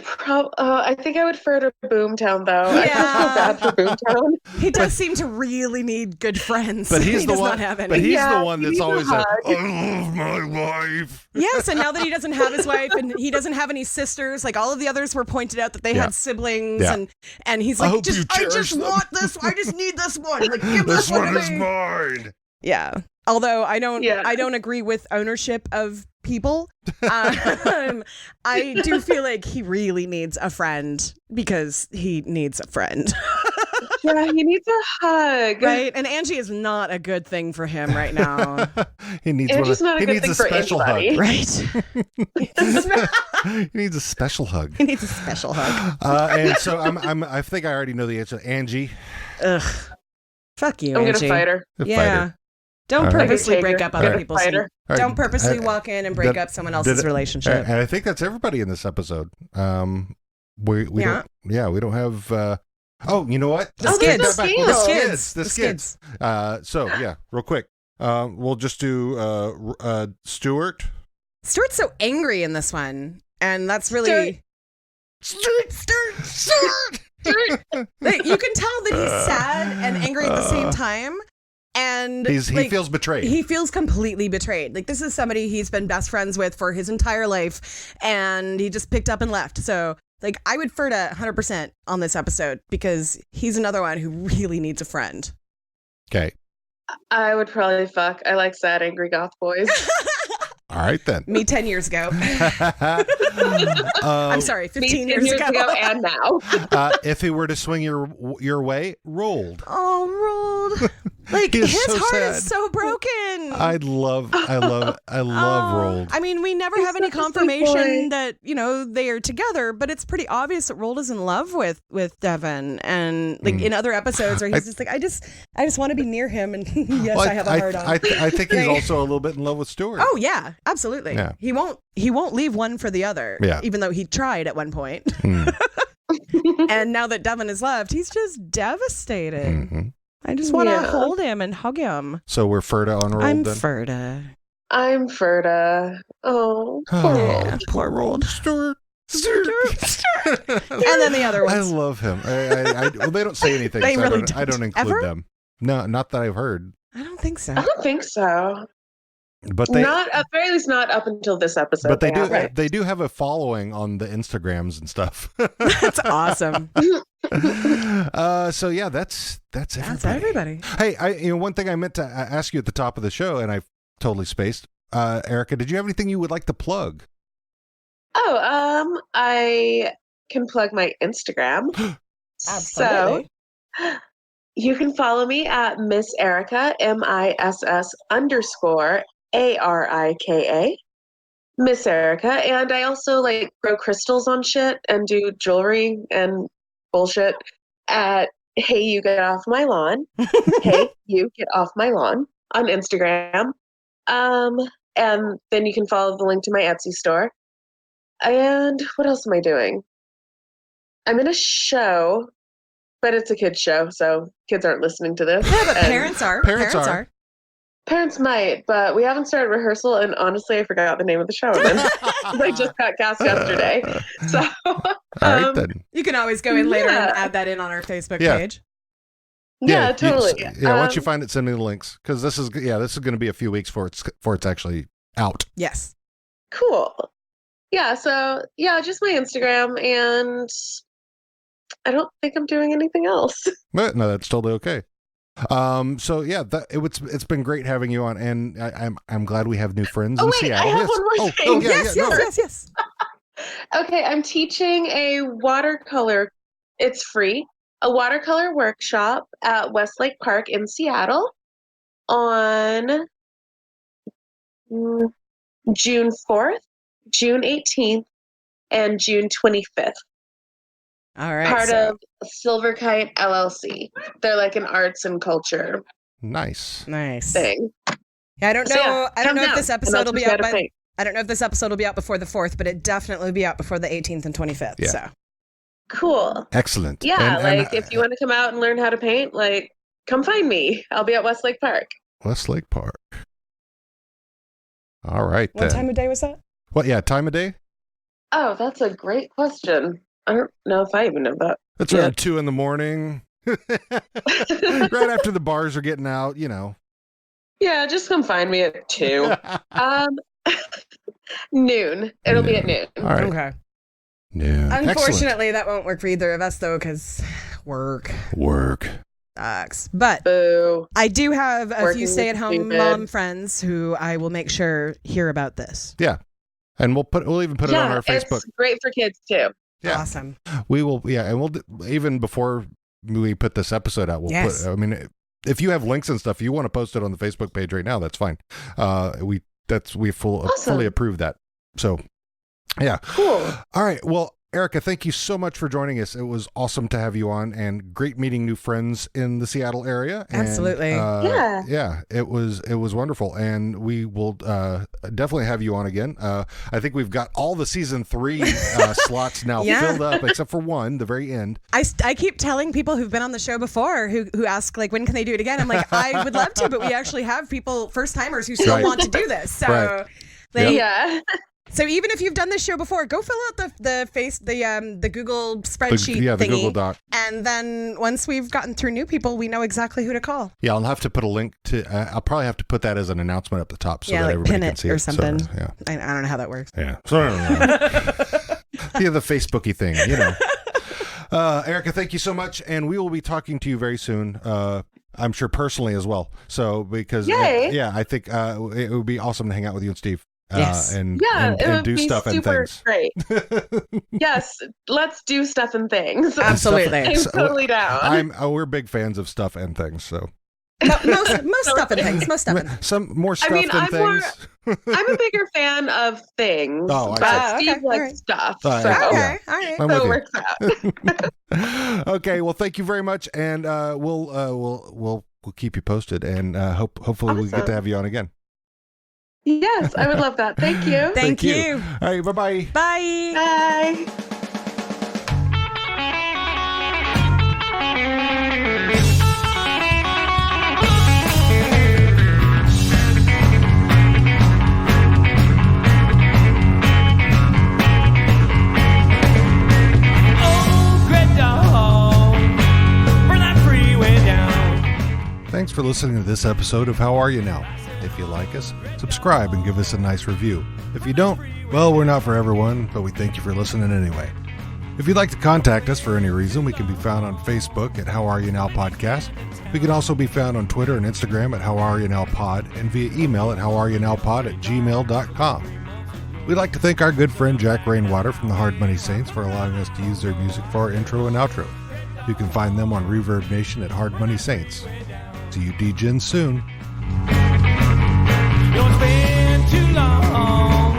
I think I would prefer to Boomtown though. I feel so bad for Boomtown. He does seem to really need good friends. But he's he the does one. not have any. But he's Yeah, the one he that's needs a always like, hug. I love my wife. Yes, and now that he doesn't have his wife and he doesn't have any sisters, like all of the others were pointed out that they had siblings, and he's I like, hope you I cherish just them." want this. I just need this one. Like, give This one one to is me. mine. Yeah. Although I don't agree with ownership of people. I do feel like he really needs a friend because he needs a friend. Yeah, he needs a hug. Right? And Angie is not a good thing for him right now. He needs Angie's not a he good needs thing a for special anybody. hug. Right? He needs a special hug. He needs a special hug. And so I think I already know the answer. Angie. Ugh. Fuck you, I'm Angie. gonna fight her. Yeah. Don't All right. purposely I'm gonna break take up her. other I'm gonna people's. fight her. All right. Don't purposely walk in and break up someone else's relationship. And I think that's everybody in this episode. We don't have. Oh, you know what? The skids. The skids. So yeah, real quick. We'll just do Stuart. Stuart's so angry in this one, and that's really Stuart. Like, you can tell that he's sad and angry at the same time. And He feels betrayed. He feels completely betrayed. Like, this is somebody he's been best friends with for his entire life, and he just picked up and left. So, like, I would defer to 100% on this episode because he's another one who really needs a friend. Okay. I would probably fuck. I like sad, angry goth boys. All right then. Me 10 years ago. I'm sorry, 15 years ago. And now. If he were to swing your way, rolled. Oh, rolled. Like, He is his so heart sad. is so broken. I love rolled. I mean, we never have any such a sweet confirmation boy. that, they are together, but it's pretty obvious that Rold is in love with Devin. And like in other episodes where he's just like, I just want to be near him. And yes, Well, I have a heart on. I think he's also a little bit in love with Stuart. Oh yeah, absolutely. Yeah. He won't leave one for the other. Yeah. Even though he tried at one point. And now that Devin is left, he's just devastated. Mm-hmm. I just want to hold him and hug him. So we're Ferda on rolled I'm then? Ferda. I'm Ferda. Oh, poor Yeah, poor Rold. Stuart. And then the other I ones. love him. Well, they don't say anything. They so really I don't include Ever? them. No, not that I've heard. I don't think so. I don't think so. But they Not at very least not up until this episode. but they do haven't. they do have a following on the Instagrams and stuff. That's awesome. So yeah, that's everybody. That's everybody. Hey, one thing I meant to ask you at the top of the show, and I totally spaced. Erica, did you have anything you would like to plug? Oh, I can plug my Instagram. Absolutely. So you can follow me at Miss Erica, MISS_ARIKA. Miss Erica. And I also like grow crystals on shit and do jewelry and bullshit at Hey You Get Off My Lawn. Hey You Get Off My Lawn on Instagram. And then you can follow the link to my Etsy store. And what else am I doing? I'm in a show, but it's a kid's show, so kids aren't listening to this. Yeah, but And parents are. Parents are. Parents might, but we haven't started rehearsal, and honestly, I forgot the name of the show. I just got cast yesterday. So, All right, then. You can always go in later and Yeah. add that in on our Facebook Yeah. page. yeah, totally. Once you find it, send me the links, because this is going to be a few weeks before it's actually out. Yes. Cool. Yeah, so yeah, just my Instagram, and I don't think I'm doing anything else. But no, that's totally okay. So yeah, it's been great having you on, and I'm glad we have new friends in Seattle. I have one more thing. Yes. Okay, I'm teaching a watercolor. It's free. A watercolor workshop at Westlake Park in Seattle on June 4th, June 18th, and June 25th. All right. Part of Silver Kite LLC. They're like an arts and culture Nice. thing. Yeah, I don't know. So, yeah, I don't know if come this down, episode and will I'll be teach you out how to by. paint. I don't know if this episode will be out before the 4th, but it definitely will be out before the 18th and 25th. Yeah. So Cool. Excellent. Yeah, And if you want to come out and learn how to paint, come find me. I'll be at Westlake Park. Westlake Park. All right, what then. time of day was that? What? Yeah, time of day? Oh, that's a great question. I don't know if I even know that. It's around 2 a.m. Right after the bars are getting out, Yeah, just come find me at 2. Noon. It'll be at noon. All right. Okay. Yeah. Unfortunately, that won't work for either of us, though, because work sucks. But Boo. I do have a Working few is stay-at-home stupid. mom friends who I will make sure hear about this. Yeah. And we'll even put it on our Facebook. It's great for kids too. Yeah. Awesome. We will. Yeah. And even before we put this episode out, Yes. if you have links and stuff, you want to post it on the Facebook page right now, that's fine. We fully approve that. So yeah. Cool. All right. Well, Erica, thank you so much for joining us. It was awesome to have you on, and great meeting new friends in the Seattle area. And, Absolutely. Yeah, it was wonderful, and we will definitely have you on again. I think we've got all the season 3 slots now filled up, except for one, the very end. I keep telling people who've been on the show before who ask when can they do it again? I'm like, I would love to, but we actually have people, first timers, who still want to do this. So Right. Yeah. So even if you've done this show before, go fill out the Google spreadsheet the thingy, Google Doc. and then once we've gotten through new people, we know exactly who to call. Yeah, I'll have to put a link to. I'll probably have to put that as an announcement up the top so that everybody pin can it see or it. something. So, yeah, I don't know how that works. yeah. So, yeah, the Facebooky thing, Erica, thank you so much, and we will be talking to you very soon. I'm sure personally as well. So because Yay. I think it would be awesome to hang out with you and Steve. Yes. And it would do be stuff and super things. great. Yes, let's do stuff and things. Absolutely. I'm totally down. We're big fans of stuff and things. So Most stuff and things. Most stuff and things. some more stuff than things. I'm a bigger fan of things, Oh, I but see. Steve Okay, likes all right. stuff. Oh, So, yeah. Okay. All right. I'm so it with you. works out. Okay, well, thank you very much, and we'll keep you posted, and hopefully we get to Awesome. have you on again. Yes, I would love that. Thank you. Thank you. All right, bye-bye. Bye. Bye. Thanks for listening to this episode of How Are You Now? If you like us, subscribe and give us a nice review. If you don't, well, we're not for everyone, but we thank you for listening anyway. If you'd like to contact us for any reason, we can be found on Facebook at How Are You Now Podcast. We can also be found on Twitter and Instagram at How Are You Now Pod, and via email at howareyouNowPod@gmail.com. We'd like to thank our good friend Jack Rainwater from the Hard Money Saints for allowing us to use their music for our intro and outro. You can find them on Reverb Nation at Hard Money Saints. See you DJing soon. Don't spend too long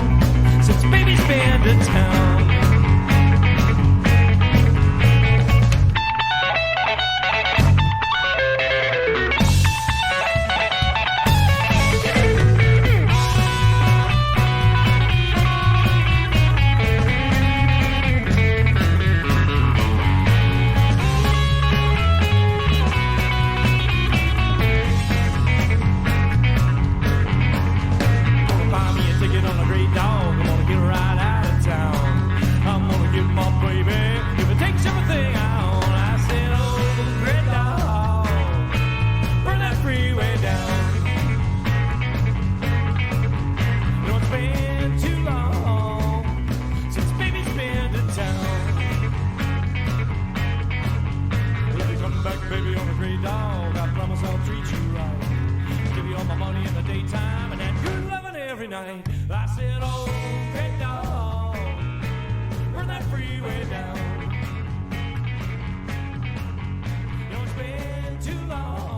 I said, oh, great dog, burn that freeway down. Don't spend too long.